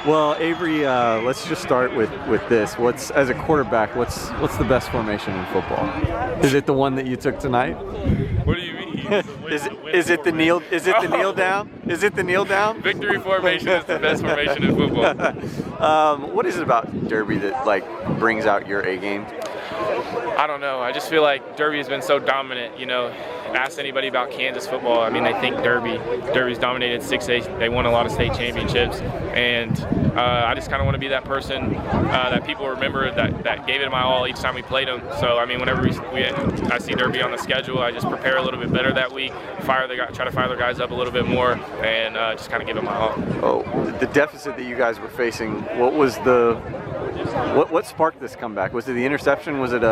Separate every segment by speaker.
Speaker 1: Well, Avery, let's just start with this. As a quarterback, what's the best formation in football? Is it the one that you took tonight?
Speaker 2: What do you mean?
Speaker 1: Is it the kneel down? Is it the kneel down?
Speaker 2: Victory formation is the best formation in football.
Speaker 1: What is it about Derby that brings out your A game?
Speaker 2: I don't know. I just feel like Derby has been so dominant. You know, ask anybody about Kansas football. I mean, they think Derby's dominated 6A. They won a lot of state championships, and I just kind of want to be that person that people remember that gave it my all each time we played them. So I mean, whenever I see Derby on the schedule, I just prepare a little bit better that week, try to fire the guys up a little bit more, and just kind of give it my all.
Speaker 1: Oh, the deficit that you guys were facing. What sparked this comeback? Was it the interception? Was it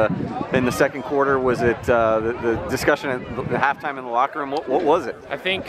Speaker 1: in the second quarter? Was it the discussion at the halftime in the locker room? What was it?
Speaker 2: I think,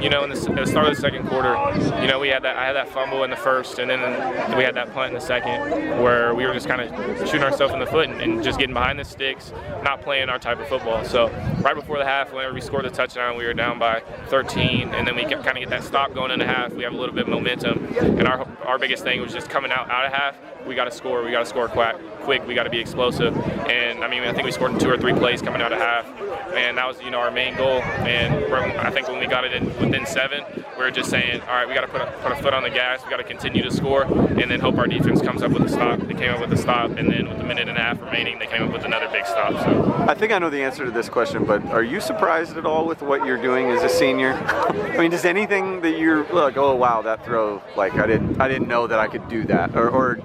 Speaker 2: you know, at the start of the second quarter, you know, I had that fumble in the first, and then we had that punt in the second, where we were just kind of shooting ourselves in the foot and just getting behind the sticks, not playing our type of football. So right before the half, whenever we scored the touchdown, we were down by 13, and then we kind of get that stop going in the half. We have a little bit of momentum, and our biggest thing was just coming out of half. We got to score. We got to score quick. We got to be explosive. And I mean, I think we scored in 2 or 3 plays coming out of half, and that was, you know, our main goal. And I think when we got it within 7, we were just saying, all right, we got to put a foot on the gas. We got to continue to score, and then hope our defense comes up with a stop. They came up with a stop, and then with a minute and a half remaining, they came up with another big stop. So
Speaker 1: I think I know the answer to this question, but are you surprised at all with what you're doing as a senior? I mean, does anything that you're like, oh wow, that throw, like I didn't know that I could do that, or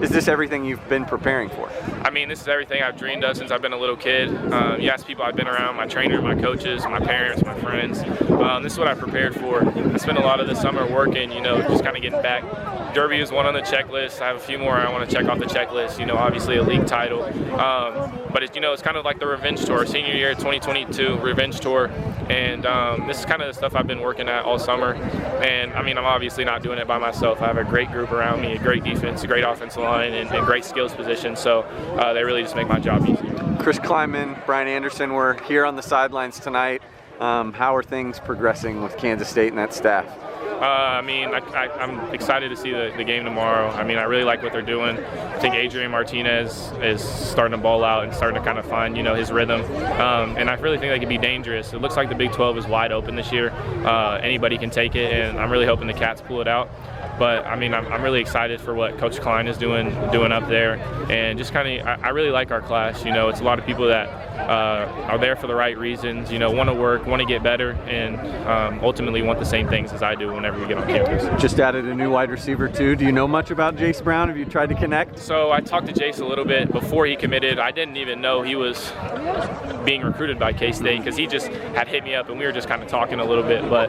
Speaker 1: is this everything you've been preparing for?
Speaker 2: I mean, this is everything I've dreamed of since I've been a little kid. You ask people I've been around, my trainer, my coaches, my parents, my friends. This is what I prepared for. I spent a lot of the summer working, you know, just kind of getting back. Derby is one on the checklist. I have a few more I want to check off the checklist. You know, obviously a league title. But it's kind of like the revenge tour. Senior year 2022 revenge tour. And this is kind of the stuff I've been working at all summer. And I mean, I'm obviously not doing it by myself. I have a great group around me, a great defense, a great offensive line, and great skills position. So they really just make my job easier.
Speaker 1: Chris Kleiman, Brian Anderson were here on the sidelines tonight. How are things progressing with Kansas State and that staff?
Speaker 2: I mean, I'm excited to see the game tomorrow. I mean, I really like what they're doing. I think Adrian Martinez is starting to ball out and starting to kind of find, you know, his rhythm. And I really think they could be dangerous. It looks like the Big 12 is wide open this year. Anybody can take it, and I'm really hoping the Cats pull it out. But I mean, I'm really excited for what Coach Klein is doing up there, and just kind of, I really like our class. You know, it's a lot of people that are there for the right reasons. You know, want to work, want to get better, and ultimately want the same things as I do whenever we get on campus.
Speaker 1: Just added a new wide receiver too. Do you know much about Jace Brown? Have you tried to connect?
Speaker 2: So I talked to Jace a little bit before he committed. I didn't even know he was being recruited by K-State because he just had hit me up and we were just kind of talking a little bit. But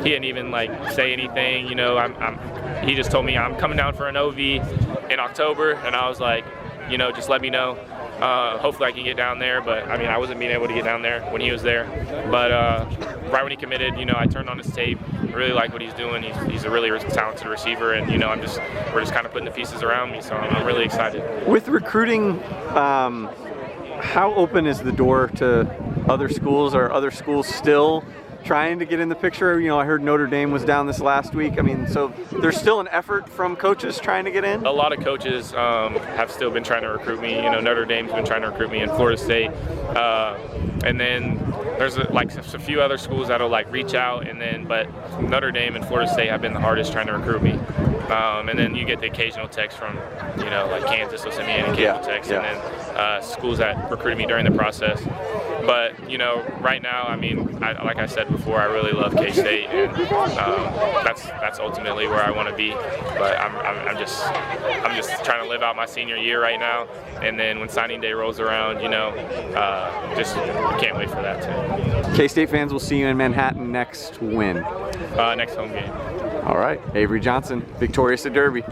Speaker 2: he didn't even like say anything. You know, he just told me I'm coming down for an OV in October, and I was like, you know, just let me know. Hopefully I can get down there, but I mean, I wasn't being able to get down there when he was there. But right when he committed, you know, I turned on his tape. I really like what he's doing. He's a really talented receiver, and you know, we're just kind of putting the pieces around me, so I'm really excited.
Speaker 1: With recruiting, how open is the door to other schools? Are other schools still trying to get in the picture? You know, I heard Notre Dame was down this last week. I mean, so there's still an effort from coaches trying to get in?
Speaker 2: A lot of coaches have still been trying to recruit me. You know, Notre Dame's been trying to recruit me, in Florida State. And then there's like a few other schools that'll like reach out, but Notre Dame and Florida State have been the hardest trying to recruit me. And then you get the occasional text from, you know, like Kansas will send me an occasional text, and then schools that recruited me during the process. But, you know, right now, I mean, like I said before, I really love K-State, and that's ultimately where I want to be. But I'm just trying to live out my senior year right now, and then when signing day rolls around, you know, just can't wait for that too.
Speaker 1: K-State fans will see you in Manhattan next when?
Speaker 2: Next home game.
Speaker 1: All right, Avery Johnson, victorious at Derby.